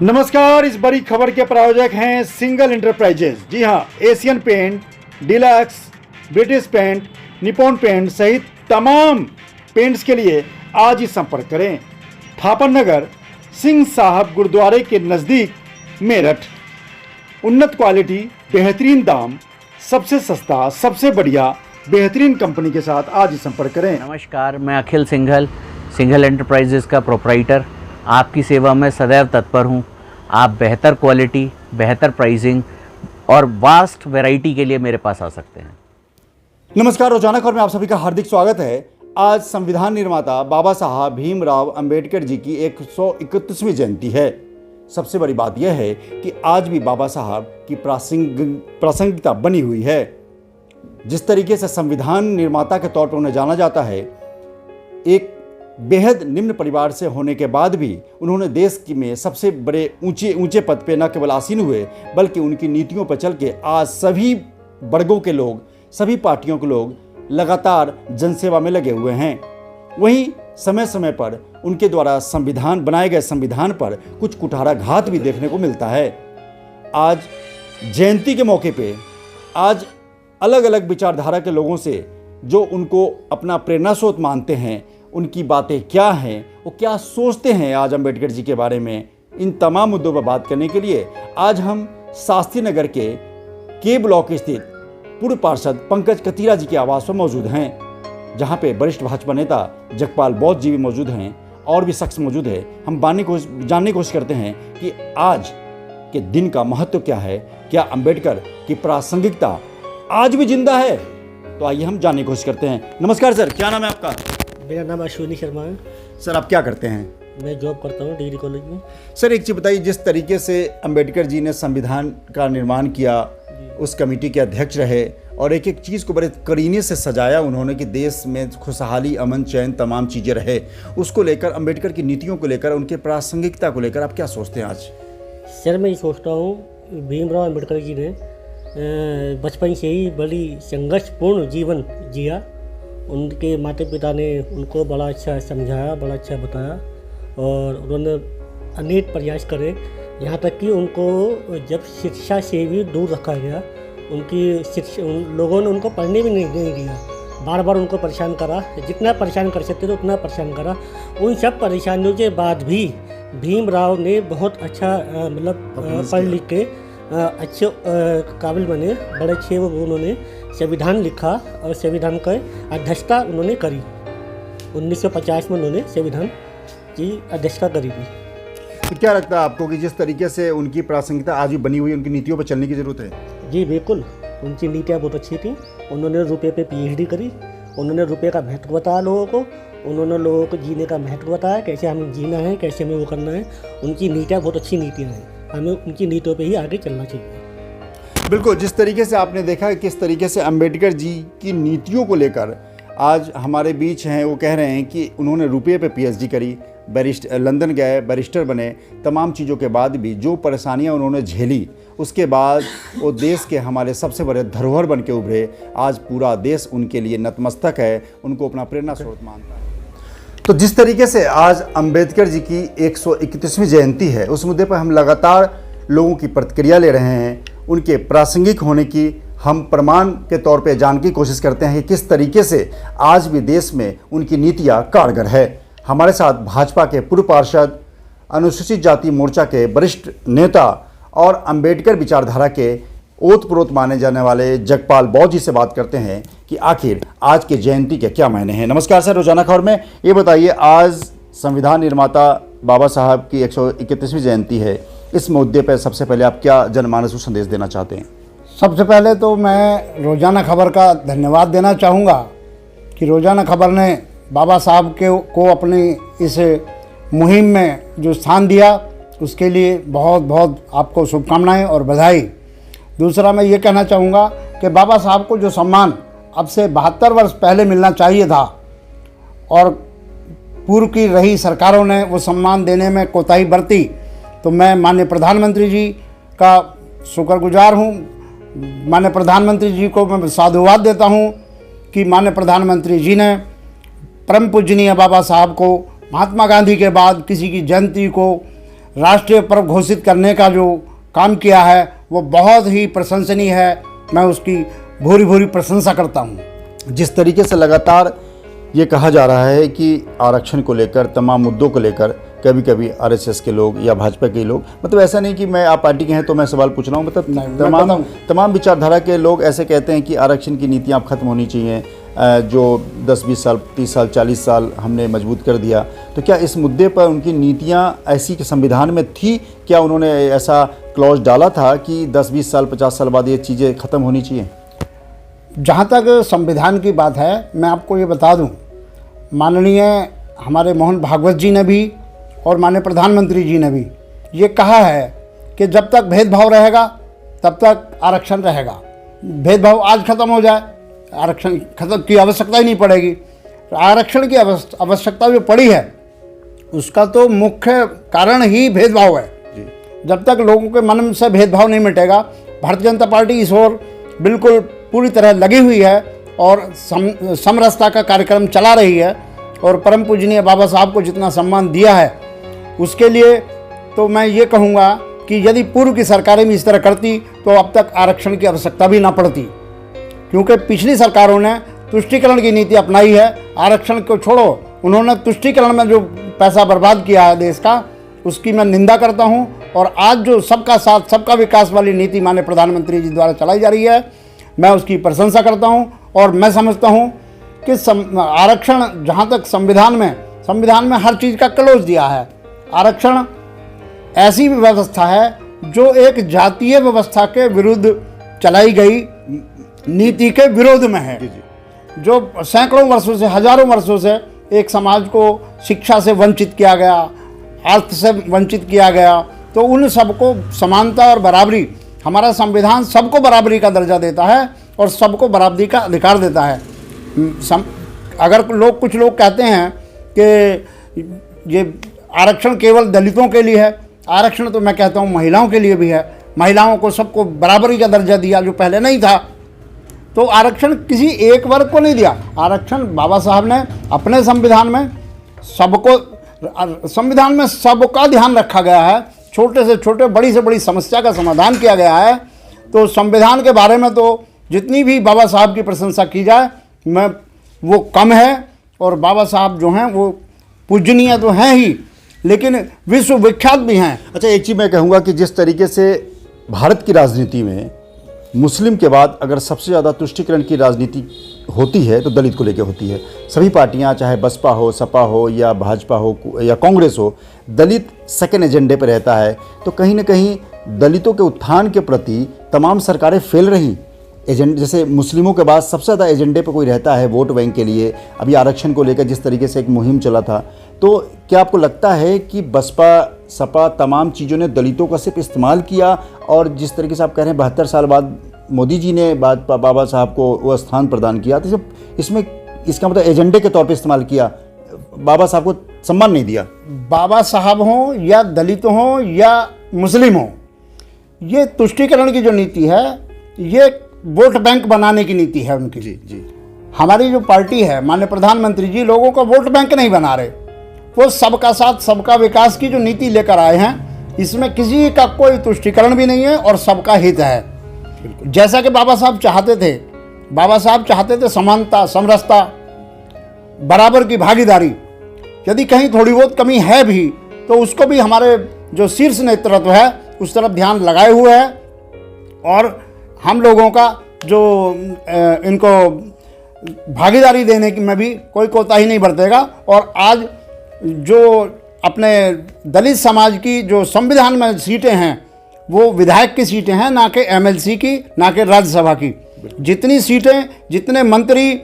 नमस्कार। इस बड़ी खबर के प्रायोजक हैं सिंगल इंटरप्राइजेज। जी हाँ, Asian paint, Deluxe, British paint, Nippon paint सहित तमाम पेंट्स के लिए आज ही संपर्क करें। थापर नगर, सिंह साहब गुरुद्वारे के नज़दीक, मेरठ। उन्नत क्वालिटी, बेहतरीन दाम, सबसे सस्ता, सबसे बढ़िया, बेहतरीन कंपनी के साथ आज ही संपर्क करें। नमस्कार, मैं अखिल सिंघल, सिंघल एंटरप्राइजेज़ का प्रोप्राइटर आपकी सेवा में सदैव तत्पर हूँ। आप बेहतर क्वालिटी, बेहतर प्राइसिंग और वास्ट वैरायटी के लिए मेरे पास आ सकते हैं। नमस्कार, रोजाना खबर में आप सभी का हार्दिक स्वागत है। आज संविधान निर्माता बाबा साहब भीमराव अंबेडकर जी की 131वीं जयंती है। सबसे बड़ी बात यह है कि आज भी बाबा साहब की प्रासंगिकता बनी हुई है। जिस तरीके से संविधान निर्माता के तौर पर उन्हें जाना जाता है, एक बेहद निम्न परिवार से होने के बाद भी उन्होंने देश में सबसे बड़े ऊंचे पद पे न केवल आसीन हुए, बल्कि उनकी नीतियों पर चल के आज सभी वर्गों के लोग, सभी पार्टियों के लोग लगातार जनसेवा में लगे हुए हैं। वहीं समय समय पर उनके द्वारा बनाए गए संविधान पर कुछ कुठाराघात भी देखने को मिलता है। आज जयंती के मौके पे आज अलग अलग विचारधारा के लोगों से जो उनको अपना प्रेरणा स्रोत मानते हैं, उनकी बातें क्या हैं, वो क्या सोचते हैं आज अंबेडकर जी के बारे में, इन तमाम मुद्दों पर बात करने के लिए आज हम शास्त्री नगर के ब्लॉक स्थित पूर्व पार्षद पंकज कतीरा जी के आवास पर मौजूद हैं, जहां पे वरिष्ठ भाजपा नेता जगपाल बौद्ध जी भी मौजूद हैं और भी शख्स मौजूद है। हम जानने की कोशिश करते हैं कि आज के दिन का महत्व क्या है, क्या अंबेडकर की प्रासंगिकता आज भी जिंदा है। तो आइए हम जानने की कोशिश करते हैं। नमस्कार सर, क्या नाम है आपका? मेरा नाम अश्विनी शर्मा है। सर, आप क्या करते हैं? मैं जॉब करता हूँ डिग्री कॉलेज में। सर, एक चीज़ बताइए, जिस तरीके से अंबेडकर जी ने संविधान का निर्माण किया, उस कमेटी के अध्यक्ष रहे और एक एक चीज़ को बड़े करीने से सजाया उन्होंने कि देश में खुशहाली, अमन, चैन तमाम चीज़ें रहे, उसको लेकर अंबेडकर की नीतियों को लेकर, उनके प्रासंगिकता को लेकर आप क्या सोचते हैं आज? सर, मैं ये सोचता हूँ भीमराव अंबेडकर जी ने बचपन से ही बड़ी संघर्षपूर्ण जीवन जिया। उनके माता पिता ने उनको बड़ा अच्छा समझाया, बड़ा अच्छा बताया और उन्होंने अनेक प्रयास करे, यहाँ तक कि उनको जब शिक्षा से भी दूर रखा गया, लोगों ने उनको पढ़ने भी नहीं दिया, बार बार उनको परेशान करा, जितना परेशान कर सकते थे उतना परेशान करा। उन सब परेशानियों के बाद भी भीमराव ने बहुत अच्छा पढ़ लिख के अच्छे काबिल बने, बड़े अच्छे उन्होंने संविधान लिखा और संविधान की अध्यक्षता उन्होंने करी। 1950 में उन्होंने संविधान की अध्यक्षता करी थी। तो क्या लगता है आपको कि जिस तरीके से उनकी प्रासंगिकता आज भी बनी हुई है, उनकी नीतियों पर चलने की ज़रूरत है? जी बिल्कुल, उनकी नीतियाँ बहुत अच्छी थी। उन्होंने रुपये पे PhD करी, उन्होंने रुपये का महत्व बताया लोगों को, उन्होंने लोगों को जीने का महत्व बताया, कैसे हमें जीना है, कैसे हमें वो करना है। उनकी नीतियाँ बहुत अच्छी नीतियाँ हैं, हमें उनकी नीतियों पे ही आगे चलना चाहिए। बिल्कुल, जिस तरीके से आपने देखा है किस तरीके से अंबेडकर जी की नीतियों को लेकर आज हमारे बीच हैं, वो कह रहे हैं कि उन्होंने रुपये पे PhD करी, लंदन गए, बैरिस्टर बने, तमाम चीज़ों के बाद भी जो परेशानियां उन्होंने झेली, उसके बाद वो देश के हमारे सबसे बड़े धरोहर बन के उभरे। आज पूरा देश उनके लिए नतमस्तक है, उनको अपना प्रेरणा स्रोत मानता है। तो जिस तरीके से आज अंबेडकर जी की 131वीं जयंती है, उस मुद्दे पर हम लगातार लोगों की प्रतिक्रिया ले रहे हैं। उनके प्रासंगिक होने की हम प्रमाण के तौर पे जानने की कोशिश करते हैं कि किस तरीके से आज भी देश में उनकी नीतियां कारगर है। हमारे साथ भाजपा के पूर्व पार्षद, अनुसूचित जाति मोर्चा के वरिष्ठ नेता और अंबेडकर विचारधारा के ओतप्रोत माने जाने वाले जगपाल बौद्ध जी से बात करते हैं कि आखिर आज के जयंती के क्या मायने हैं। नमस्कार सर, रोजाना खबर में ये बताइए, आज संविधान निर्माता बाबा साहब की 131वीं जयंती है, इस मुद्दे पर सबसे पहले आप क्या जनमानस को संदेश देना चाहते हैं? सबसे पहले तो मैं रोज़ाना खबर का धन्यवाद देना चाहूँगा कि रोज़ाना खबर ने बाबा साहब को अपनी इस मुहिम में जो स्थान दिया, उसके लिए बहुत बहुत आपको शुभकामनाएं और बधाई। दूसरा, मैं ये कहना चाहूँगा कि बाबा साहब को जो सम्मान अब से 72 वर्ष पहले मिलना चाहिए था और पूर्व की रही सरकारों ने वो सम्मान देने में कोताही बरती, तो मैं माननीय प्रधानमंत्री जी का शुक्रगुजार हूँ। माननीय प्रधानमंत्री जी को मैं साधुवाद देता हूँ कि माननीय प्रधानमंत्री जी ने परम पूजनीय बाबा साहब को महात्मा गांधी के बाद किसी की जयंती को राष्ट्रीय पर्व घोषित करने का जो काम किया है वो बहुत ही प्रशंसनीय है। मैं उसकी भूरी भूरी प्रशंसा करता हूँ। जिस तरीके से लगातार ये कहा जा रहा है कि आरक्षण को लेकर, तमाम मुद्दों को लेकर कभी कभी आरएसएस के लोग या भाजपा के लोग, मतलब ऐसा नहीं कि मैं आप पार्टी के हैं तो मैं सवाल पूछ रहा हूँ, मतलब तमाम विचारधारा के लोग ऐसे कहते हैं कि आरक्षण की नीतियाँ अब खत्म होनी चाहिए, जो 10-20 साल, 30 साल, 40 साल हमने मजबूत कर दिया। तो क्या इस मुद्दे पर उनकी नीतियाँ ऐसी कि संविधान में थी, क्या उन्होंने ऐसा क्लॉज डाला था कि 10-20 साल, 50 साल बाद ये चीज़ें ख़त्म होनी चाहिए? जहाँ तक संविधान की बात है, मैं आपको ये बता दूँ, माननीय हमारे मोहन भागवत जी ने भी और माननीय प्रधानमंत्री जी ने भी ये कहा है कि जब तक भेदभाव रहेगा तब तक आरक्षण रहेगा। भेदभाव आज ख़त्म हो जाए, आरक्षण खत्म की आवश्यकता ही नहीं पड़ेगी। आरक्षण की आवश्यकता जो पड़ी है उसका तो मुख्य कारण ही भेदभाव है। जब तक लोगों के मन से भेदभाव नहीं मिटेगा, भारतीय जनता पार्टी इस ओर बिल्कुल पूरी तरह लगी हुई है और समरसता का कार्यक्रम चला रही है। और परम पूजनीय बाबा साहब को जितना सम्मान दिया है उसके लिए तो मैं ये कहूँगा कि यदि पूर्व की सरकारें भी इस तरह करती तो अब तक आरक्षण की आवश्यकता भी ना पड़ती, क्योंकि पिछली सरकारों ने तुष्टीकरण की नीति अपनाई है। आरक्षण को छोड़ो, उन्होंने तुष्टीकरण में जो पैसा बर्बाद किया है देश का, उसकी मैं निंदा करता हूं। और आज जो सबका साथ सबका विकास वाली नीति माननीय प्रधानमंत्री जी द्वारा चलाई जा रही है, मैं उसकी प्रशंसा करता हूं। और मैं समझता हूं कि आरक्षण जहां तक संविधान में हर चीज़ का क्लोज दिया है। आरक्षण ऐसी व्यवस्था है जो एक जातीय व्यवस्था के विरुद्ध चलाई गई नीति के विरोध में है, जो सैकड़ों वर्षों से, हजारों वर्षों से एक समाज को शिक्षा से वंचित किया गया, अर्थ से वंचित किया गया। तो उन सबको समानता और बराबरी, हमारा संविधान सबको बराबरी का दर्जा देता है और सबको बराबरी का अधिकार देता है। अगर कुछ लोग कहते हैं कि ये आरक्षण केवल दलितों के लिए है, आरक्षण तो मैं कहता हूँ महिलाओं के लिए भी है। महिलाओं को सबको बराबरी का दर्जा दिया जो पहले नहीं था। तो आरक्षण किसी एक वर्ग को नहीं दिया, आरक्षण बाबा साहब ने अपने संविधान में सबका ध्यान रखा गया है। छोटे से छोटे, बड़ी से बड़ी समस्या का समाधान किया गया है। तो संविधान के बारे में तो जितनी भी बाबा साहब की प्रशंसा की जाए मैं वो कम है। और बाबा साहब जो हैं वो पूजनीय तो हैं ही, लेकिन विश्व विख्यात भी हैं। अच्छा, एक चीज़ मैं कहूँगा कि जिस तरीके से भारत की राजनीति में मुस्लिम के बाद अगर सबसे ज़्यादा तुष्टीकरण की राजनीति होती है तो दलित को लेकर होती है। सभी पार्टियां, चाहे बसपा हो, सपा हो या भाजपा हो या कांग्रेस हो, दलित सेकेंड एजेंडे पर रहता है। तो कहीं ना कहीं दलितों के उत्थान के प्रति तमाम सरकारें फेल रही। एजेंडे जैसे मुस्लिमों के बाद सबसे ज़्यादा एजेंडे पर कोई रहता है वोट बैंक के लिए। अभी आरक्षण को लेकर जिस तरीके से एक मुहिम चला था, तो क्या आपको लगता है कि बसपा, सपा, तमाम चीज़ों ने दलितों का सिर्फ इस्तेमाल किया? और जिस तरीके से आप कह रहे हैं 72 साल बाद मोदी जी ने बाबा साहब को वो स्थान प्रदान किया, तो इसमें इसका मतलब एजेंडे के तौर पे इस्तेमाल किया, बाबा साहब को सम्मान नहीं दिया। बाबा साहब हों या दलित हों या मुस्लिम हों, ये तुष्टीकरण की जो नीति है ये वोट बैंक बनाने की नीति है उनकी। जी। हमारी जो पार्टी है, माननीय प्रधानमंत्री जी लोगों का वोट बैंक नहीं बना रहे, वो सबका साथ सबका विकास की जो नीति लेकर आए हैं, इसमें किसी का कोई तुष्टीकरण भी नहीं है और सबका हित है। जैसा कि बाबा साहब चाहते थे समानता, समरसता, बराबर की भागीदारी। यदि कहीं थोड़ी बहुत कमी है भी तो उसको भी हमारे जो शीर्ष नेतृत्व है उस तरफ ध्यान लगाए हुए है। और हम लोगों का जो इनको भागीदारी देने की में भी कोई कोताही नहीं बरतेगा। और आज जो अपने दलित समाज की जो संविधान में सीटें हैं वो विधायक की सीटें हैं, ना कि एमएलसी की, ना कि राज्यसभा की। जितनी सीटें, जितने मंत्री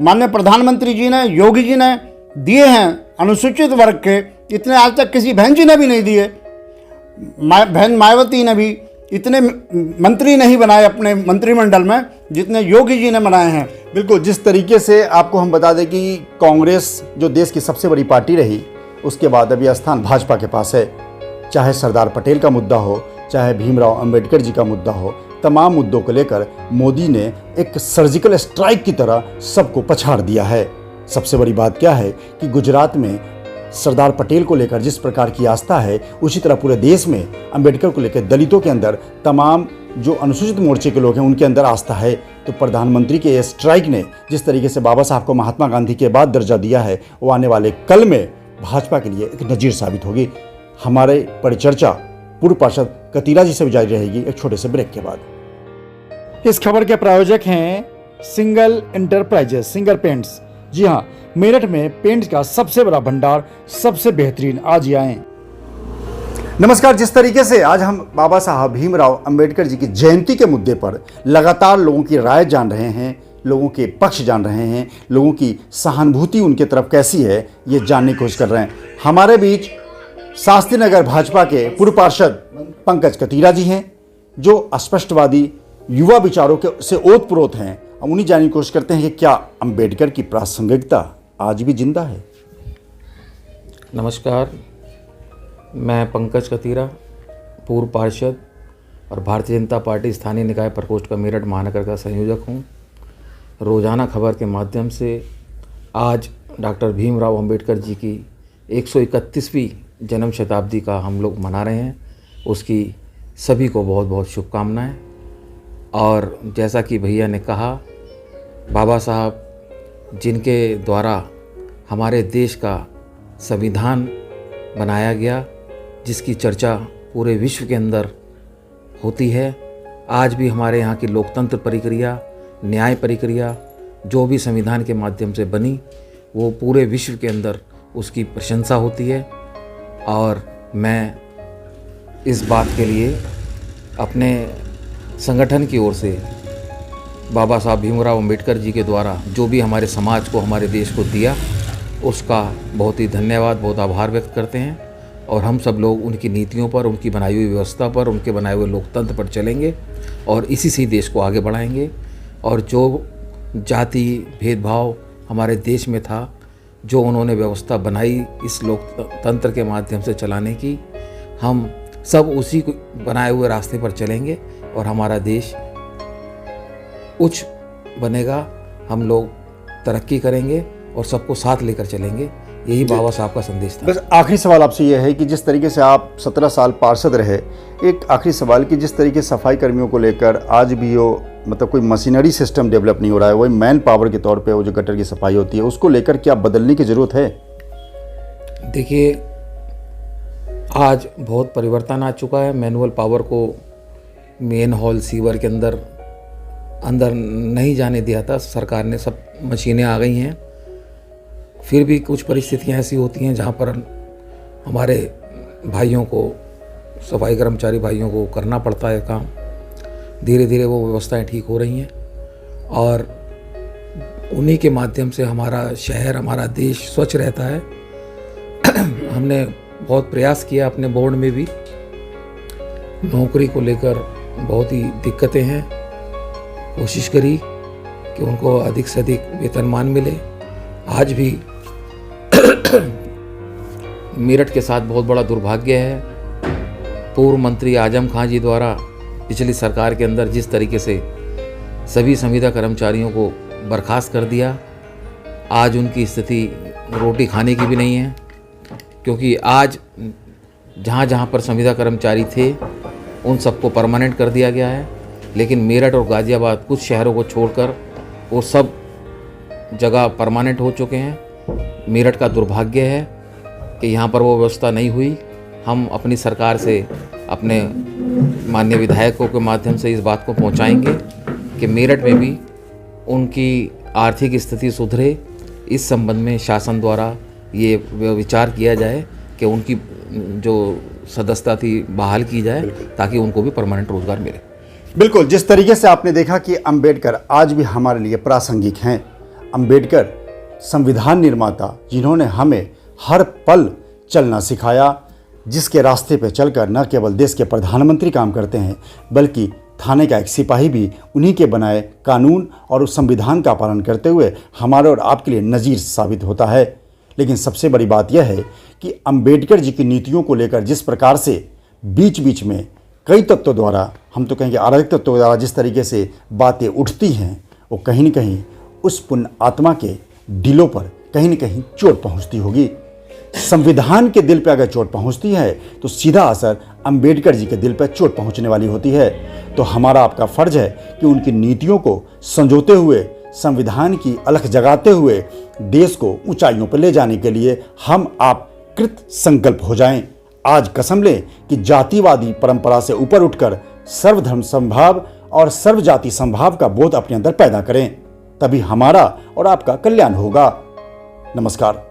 माननीय प्रधानमंत्री जी ने, योगी जी ने दिए हैं अनुसूचित वर्ग के, इतने आज तक किसी बहन जी ने भी नहीं दिए। बहन मायावती ने भी इतने मंत्री नहीं बनाए अपने मंत्रिमंडल में जितने योगी जी ने बनाए हैं। बिल्कुल, जिस तरीके से आपको हम बता दें कि कांग्रेस जो देश की सबसे बड़ी पार्टी रही, उसके बाद अभी स्थान भाजपा के पास है। चाहे सरदार पटेल का मुद्दा हो, चाहे भीमराव अंबेडकर जी का मुद्दा हो, तमाम मुद्दों को लेकर मोदी ने एक सर्जिकल स्ट्राइक की तरह सबको पछाड़ दिया है। सबसे बड़ी बात क्या है कि गुजरात में सरदार पटेल को लेकर जिस प्रकार की आस्था है, उसी तरह पूरे देश में अंबेडकर को लेकर दलितों के अंदर, तमाम जो अनुसूचित मोर्चे के लोग हैं उनके अंदर आस्था है। तो प्रधानमंत्री के ये स्ट्राइक ने जिस तरीके से बाबा साहब को महात्मा गांधी के बाद दर्जा दिया है, वो आने वाले कल में भाजपा के लिए एक नज़ीर साबित होगी। हमारे परिचर्चा पूर्व पार्षद कतीरा जी से भी जारी रहेगी एक छोटे से ब्रेक के बाद। इस खबर के प्रायोजक हैं सिंगल एंटरप्राइजेस, सिंगल पेंट्स। जी हाँ, मेरठ में पेंट्स का सबसे बड़ा भंडार, सबसे बेहतरीन। आज ही आएं। नमस्कार। जिस तरीके से आज हम बाबा साहब भीमराव अंबेडकर जी की जयंती के मुद्दे पर लगातार लोगों की राय जान रहे हैं, लोगों के पक्ष जान रहे हैं, लोगों की सहानुभूति उनके तरफ कैसी है, ये जानने की कोशिश कर रहे हैं। हमारे बीच शास्त्री नगर भाजपा के पूर्व पार्षद पंकज कतीरा जी हैं, जो अस्पष्टवादी युवा विचारों के से ओतप्रोत हैं। हम उन्हीं जानने की कोशिश करते हैं कि क्या अंबेडकर की प्रासंगिकता आज भी जिंदा है। नमस्कार, मैं पंकज कतीरा, पूर्व पार्षद और भारतीय जनता पार्टी स्थानीय निकाय प्रकोष्ठ का मेरठ महानगर का संयोजक हूँ। रोज़ाना खबर के माध्यम से आज डॉक्टर भीमराव अंबेडकर जी की 131वीं जन्म शताब्दी का हम लोग मना रहे हैं। उसकी सभी को बहुत बहुत शुभकामनाएं। और जैसा कि भैया ने कहा, बाबा साहब जिनके द्वारा हमारे देश का संविधान बनाया गया, जिसकी चर्चा पूरे विश्व के अंदर होती है, आज भी हमारे यहाँ की लोकतंत्र प्रक्रिया, न्याय प्रक्रिया जो भी संविधान के माध्यम से बनी, वो पूरे विश्व के अंदर उसकी प्रशंसा होती है। और मैं इस बात के लिए अपने संगठन की ओर से बाबा साहब भीमराव अंबेडकर जी के द्वारा जो भी हमारे समाज को, हमारे देश को दिया, उसका बहुत ही धन्यवाद, बहुत आभार व्यक्त करते हैं। और हम सब लोग उनकी नीतियों पर, उनकी बनाई हुई व्यवस्था पर, उनके बनाए हुए लोकतंत्र पर चलेंगे और इसी से देश को आगे बढ़ाएंगे। और जो जाति भेदभाव हमारे देश में था, जो उन्होंने व्यवस्था बनाई इस लोकतंत्र के माध्यम से चलाने की, हम सब उसी को बनाए हुए रास्ते पर चलेंगे और हमारा देश उच्च बनेगा। हम लोग तरक्की करेंगे और सबको साथ लेकर चलेंगे। यही बाबा साहब का संदेश था। बस आखिरी सवाल आपसे यह है कि जिस तरीके से आप 17 साल पार्षद रहे, एक आखिरी सवाल कि जिस तरीके सफाई कर्मियों को लेकर आज भी वो मतलब कोई मशीनरी सिस्टम डेवलप नहीं हो रहा है, वही मैन पावर के तौर पे वो जो गटर की सफाई होती है, उसको लेकर क्या बदलने की ज़रूरत है? देखिए, आज बहुत परिवर्तन आ चुका है। मैनुअल पावर को मेन हॉल सीवर के अंदर नहीं जाने दिया था सरकार ने, सब मशीनें आ गई हैं। फिर भी कुछ परिस्थितियां ऐसी होती हैं जहां पर हमारे भाइयों को, सफाई कर्मचारी भाइयों को करना पड़ता है काम। धीरे धीरे वो व्यवस्थाएं ठीक हो रही हैं और उन्हीं के माध्यम से हमारा शहर, हमारा देश स्वच्छ रहता है। हमने बहुत प्रयास किया, अपने बोर्ड में भी नौकरी को लेकर बहुत ही दिक्कतें हैं। कोशिश करी कि उनको अधिक से अधिक वेतनमान मिले। आज भी मेरठ के साथ बहुत बड़ा दुर्भाग्य है। पूर्व मंत्री आजम खां जी द्वारा पिछली सरकार के अंदर जिस तरीके से सभी संविदा कर्मचारियों को बर्खास्त कर दिया, आज उनकी स्थिति रोटी खाने की भी नहीं है। क्योंकि आज जहाँ जहाँ पर संविदा कर्मचारी थे उन सबको परमानेंट कर दिया गया है, लेकिन मेरठ और गाज़ियाबाद कुछ शहरों को छोड़कर वो सब जगह परमानेंट हो चुके हैं। मेरठ का दुर्भाग्य है कि यहाँ पर वो व्यवस्था नहीं हुई। हम अपनी सरकार से, अपने माननीय विधायकों के माध्यम से इस बात को पहुँचाएंगे कि मेरठ में भी उनकी आर्थिक स्थिति सुधरे। इस संबंध में शासन द्वारा ये विचार किया जाए कि उनकी जो सदस्यता थी बहाल की जाए, ताकि उनको भी परमानेंट रोजगार मिले। बिल्कुल, जिस तरीके से आपने देखा कि अंबेडकर आज भी हमारे लिए प्रासंगिक हैं। अंबेडकर संविधान निर्माता, जिन्होंने हमें हर पल चलना सिखाया, जिसके रास्ते पे चलकर न केवल देश के प्रधानमंत्री काम करते हैं, बल्कि थाने का एक सिपाही भी उन्हीं के बनाए कानून और उस संविधान का पालन करते हुए हमारे और आपके लिए नज़ीर साबित होता है। लेकिन सबसे बड़ी बात यह है कि अंबेडकर जी की नीतियों को लेकर जिस प्रकार से बीच बीच में कई तत्वों द्वारा, हम तो कहेंगे अराजक तत्वों द्वारा जिस तरीके से बातें उठती हैं, वो कहीं न कहीं उस पुण्य आत्मा के दिलों पर कहीं न कहीं चोट पहुंचती होगी। संविधान के दिल पे अगर चोट पहुंचती है तो सीधा असर अंबेडकर जी के दिल पे चोट पहुंचने वाली होती है। तो हमारा आपका फर्ज है कि उनकी नीतियों को संजोते हुए, संविधान की अलख जगाते हुए देश को ऊंचाइयों पर ले जाने के लिए हम आप कृत संकल्प हो जाएं। आज कसम लें कि जातिवादी परंपरा से ऊपर उठकर सर्वधर्म समभाव और सर्वजाति समभाव का बोध अपने अंदर पैदा करें, तभी हमारा और आपका कल्याण होगा। नमस्कार।